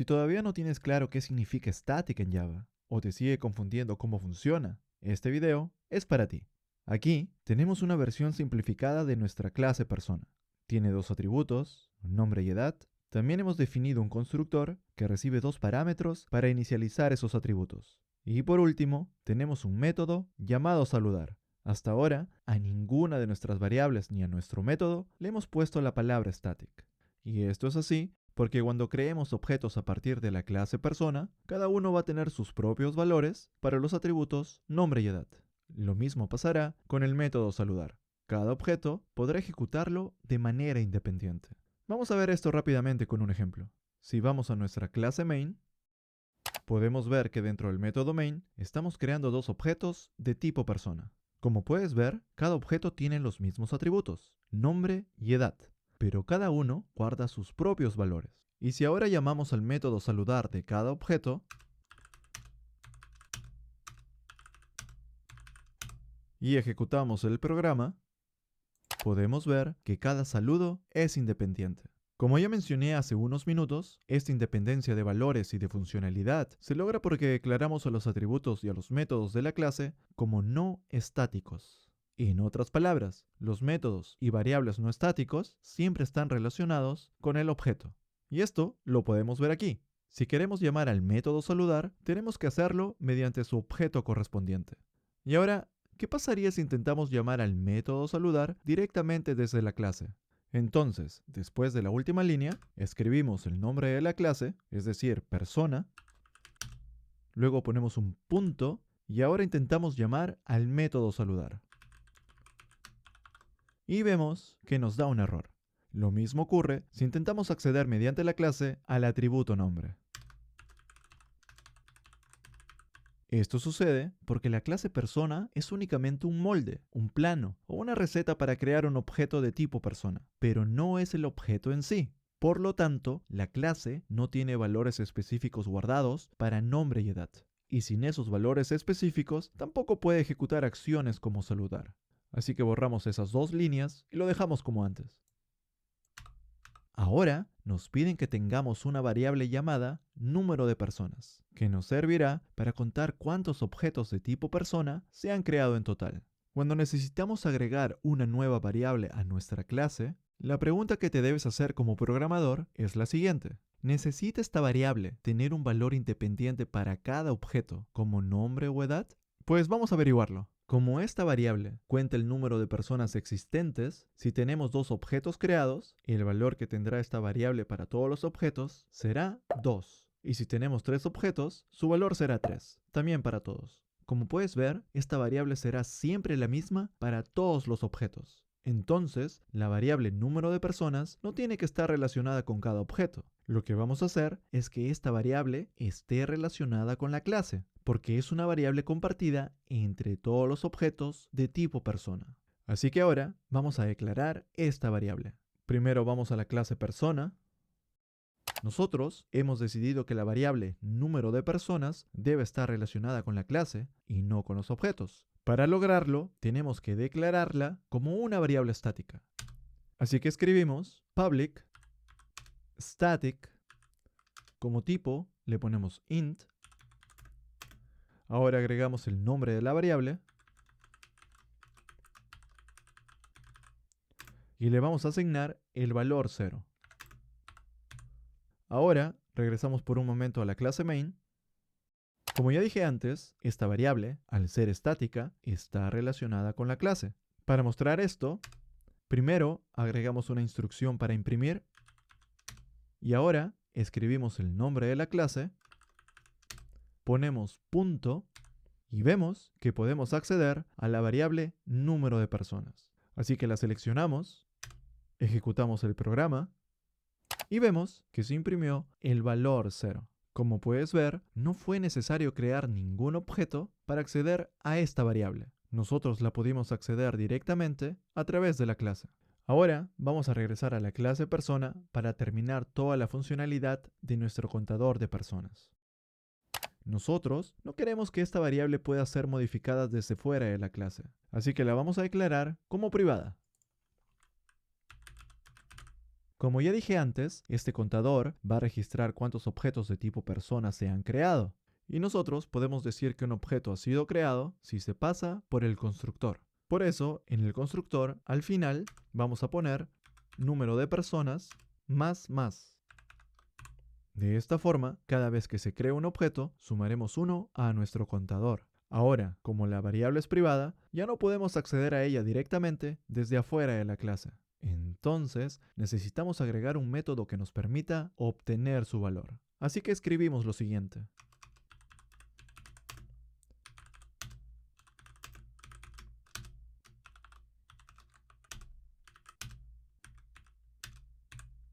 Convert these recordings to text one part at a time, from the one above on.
Si todavía no tienes claro qué significa static en Java, o te sigue confundiendo cómo funciona, este video es para ti. Aquí tenemos una versión simplificada de nuestra clase persona. Tiene dos atributos, nombre y edad. También hemos definido un constructor que recibe dos parámetros para inicializar esos atributos. Y por último, tenemos un método llamado saludar. Hasta ahora, a ninguna de nuestras variables ni a nuestro método le hemos puesto la palabra static. Y esto es así porque cuando creemos objetos a partir de la clase persona, cada uno va a tener sus propios valores para los atributos nombre y edad. Lo mismo pasará con el método saludar. Cada objeto podrá ejecutarlo de manera independiente. Vamos a ver esto rápidamente con un ejemplo. Si vamos a nuestra clase main, podemos ver que dentro del método main estamos creando dos objetos de tipo persona. Como puedes ver, cada objeto tiene los mismos atributos, nombre y edad, pero cada uno guarda sus propios valores. Y si ahora llamamos al método saludar de cada objeto y ejecutamos el programa, podemos ver que cada saludo es independiente. Como ya mencioné hace unos minutos, esta independencia de valores y de funcionalidad se logra porque declaramos a los atributos y a los métodos de la clase como no estáticos. En otras palabras, los métodos y variables no estáticos siempre están relacionados con el objeto. Y esto lo podemos ver aquí. Si queremos llamar al método saludar, tenemos que hacerlo mediante su objeto correspondiente. Y ahora, ¿qué pasaría si intentamos llamar al método saludar directamente desde la clase? Entonces, después de la última línea, escribimos el nombre de la clase, es decir, persona, luego ponemos un punto y ahora intentamos llamar al método saludar. Y vemos que nos da un error. Lo mismo ocurre si intentamos acceder mediante la clase al atributo nombre. Esto sucede porque la clase persona es únicamente un molde, un plano o una receta para crear un objeto de tipo persona, pero no es el objeto en sí. Por lo tanto, la clase no tiene valores específicos guardados para nombre y edad. Y sin esos valores específicos, tampoco puede ejecutar acciones como saludar. Así que borramos esas dos líneas y lo dejamos como antes. Ahora nos piden que tengamos una variable llamada número de personas, que nos servirá para contar cuántos objetos de tipo persona se han creado en total. Cuando necesitamos agregar una nueva variable a nuestra clase, la pregunta que te debes hacer como programador es la siguiente. ¿Necesita esta variable tener un valor independiente para cada objeto, como nombre o edad? Pues vamos a averiguarlo. Como esta variable cuenta el número de personas existentes, si tenemos dos objetos creados, el valor que tendrá esta variable para todos los objetos será 2. Y si tenemos tres objetos, su valor será 3, también para todos. Como puedes ver, esta variable será siempre la misma para todos los objetos. Entonces, la variable número de personas no tiene que estar relacionada con cada objeto. Lo que vamos a hacer es que esta variable esté relacionada con la clase, porque es una variable compartida entre todos los objetos de tipo persona. Así que ahora vamos a declarar esta variable. Primero vamos a la clase persona. Nosotros hemos decidido que la variable número de personas debe estar relacionada con la clase y no con los objetos. Para lograrlo, tenemos que declararla como una variable estática. Así que escribimos public static, como tipo le ponemos int. Ahora agregamos el nombre de la variable y le vamos a asignar el valor 0. Ahora regresamos por un momento a la clase main. Como ya dije antes, esta variable, al ser estática, está relacionada con la clase. Para mostrar esto, primero agregamos una instrucción para imprimir y ahora escribimos el nombre de la clase, ponemos punto y vemos que podemos acceder a la variable número de personas. Así que la seleccionamos, ejecutamos el programa y vemos que se imprimió el valor 0. Como puedes ver, no fue necesario crear ningún objeto para acceder a esta variable. Nosotros la pudimos acceder directamente a través de la clase. Ahora vamos a regresar a la clase persona para terminar toda la funcionalidad de nuestro contador de personas. Nosotros no queremos que esta variable pueda ser modificada desde fuera de la clase, así que la vamos a declarar como privada. Como ya dije antes, este contador va a registrar cuántos objetos de tipo persona se han creado. Y nosotros podemos decir que un objeto ha sido creado si se pasa por el constructor. Por eso, en el constructor, al final, vamos a poner número de personas más. De esta forma, cada vez que se cree un objeto, sumaremos 1 a nuestro contador. Ahora, como la variable es privada, ya no podemos acceder a ella directamente desde afuera de la clase. Entonces, necesitamos agregar un método que nos permita obtener su valor. Así que escribimos lo siguiente.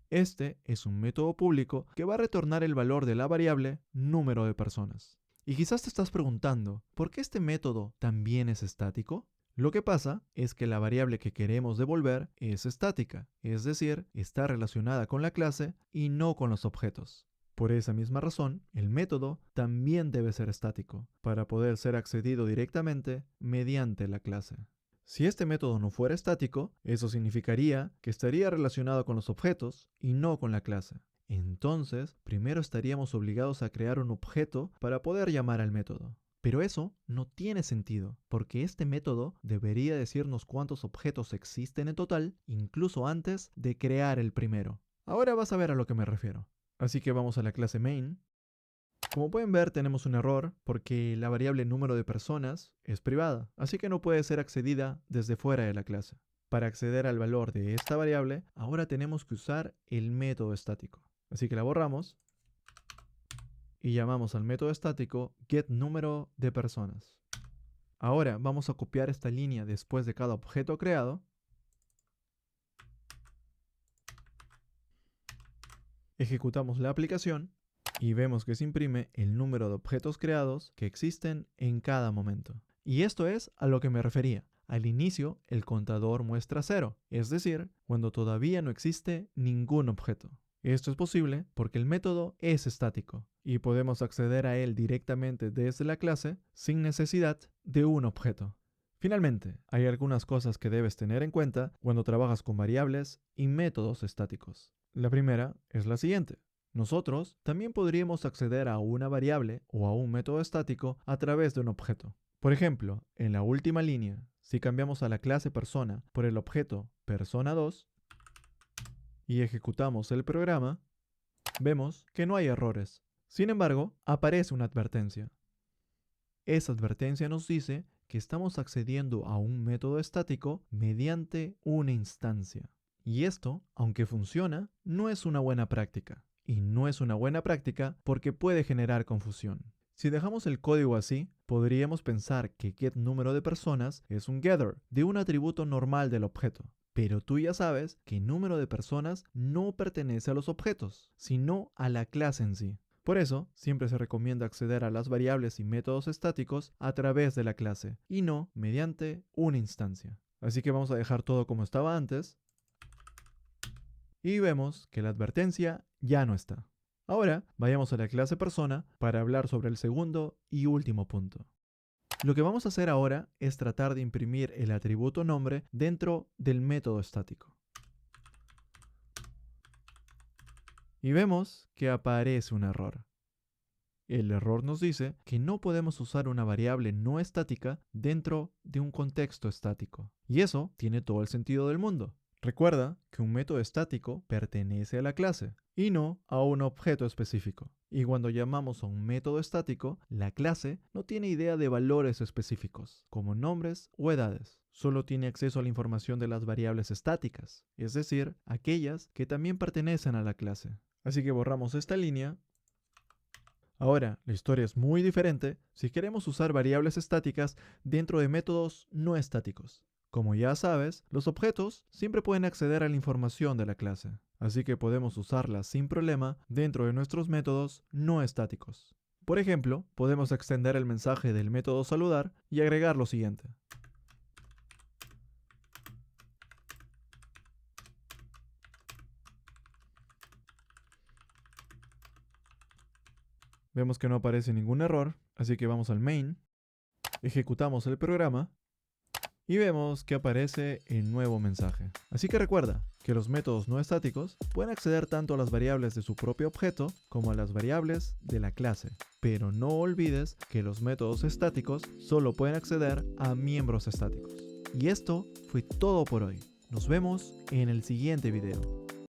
Este es un método público que va a retornar el valor de la variable número de personas. Y quizás te estás preguntando, ¿por qué este método también es estático? Lo que pasa es que la variable que queremos devolver es estática, es decir, está relacionada con la clase y no con los objetos. Por esa misma razón, el método también debe ser estático, para poder ser accedido directamente mediante la clase. Si este método no fuera estático, eso significaría que estaría relacionado con los objetos y no con la clase. Entonces, primero estaríamos obligados a crear un objeto para poder llamar al método. Pero eso no tiene sentido, porque este método debería decirnos cuántos objetos existen en total, incluso antes de crear el primero. Ahora vas a ver a lo que me refiero. Así que vamos a la clase main. Como pueden ver, tenemos un error porque la variable número de personas es privada, así que no puede ser accedida desde fuera de la clase. Para acceder al valor de esta variable, ahora tenemos que usar el método estático. Así que la borramos y llamamos al método estático getNúmero de personas. Ahora vamos a copiar esta línea después de cada objeto creado. Ejecutamos la aplicación y vemos que se imprime el número de objetos creados que existen en cada momento. Y esto es a lo que me refería. Al inicio, el contador muestra 0, es decir, cuando todavía no existe ningún objeto. Esto es posible porque el método es estático y podemos acceder a él directamente desde la clase sin necesidad de un objeto. Finalmente, hay algunas cosas que debes tener en cuenta cuando trabajas con variables y métodos estáticos. La primera es la siguiente. Nosotros también podríamos acceder a una variable o a un método estático a través de un objeto. Por ejemplo, en la última línea, si cambiamos a la clase persona por el objeto persona2 y ejecutamos el programa, vemos que no hay errores. Sin embargo, aparece una advertencia. Esa advertencia nos dice que estamos accediendo a un método estático mediante una instancia. Y esto, aunque funciona, no es una buena práctica. Y no es una buena práctica porque puede generar confusión. Si dejamos el código así, podríamos pensar que getNúmero de personas es un getter de un atributo normal del objeto. Pero tú ya sabes que número de personas no pertenece a los objetos, sino a la clase en sí. Por eso, siempre se recomienda acceder a las variables y métodos estáticos a través de la clase, y no mediante una instancia. Así que vamos a dejar todo como estaba antes, y vemos que la advertencia ya no está. Ahora, vayamos a la clase persona para hablar sobre el segundo y último punto. Lo que vamos a hacer ahora es tratar de imprimir el atributo nombre dentro del método estático. Y vemos que aparece un error. El error nos dice que no podemos usar una variable no estática dentro de un contexto estático. Y eso tiene todo el sentido del mundo. Recuerda que un método estático pertenece a la clase y no a un objeto específico. Y cuando llamamos a un método estático, la clase no tiene idea de valores específicos, como nombres o edades. Solo tiene acceso a la información de las variables estáticas, es decir, aquellas que también pertenecen a la clase. Así que borramos esta línea. Ahora, la historia es muy diferente si queremos usar variables estáticas dentro de métodos no estáticos. Como ya sabes, los objetos siempre pueden acceder a la información de la clase, así que podemos usarlas sin problema dentro de nuestros métodos no estáticos. Por ejemplo, podemos extender el mensaje del método saludar y agregar lo siguiente. Vemos que no aparece ningún error, así que vamos al main, ejecutamos el programa y vemos que aparece el nuevo mensaje. Así que recuerda que los métodos no estáticos pueden acceder tanto a las variables de su propio objeto como a las variables de la clase. Pero no olvides que los métodos estáticos solo pueden acceder a miembros estáticos. Y esto fue todo por hoy. Nos vemos en el siguiente video.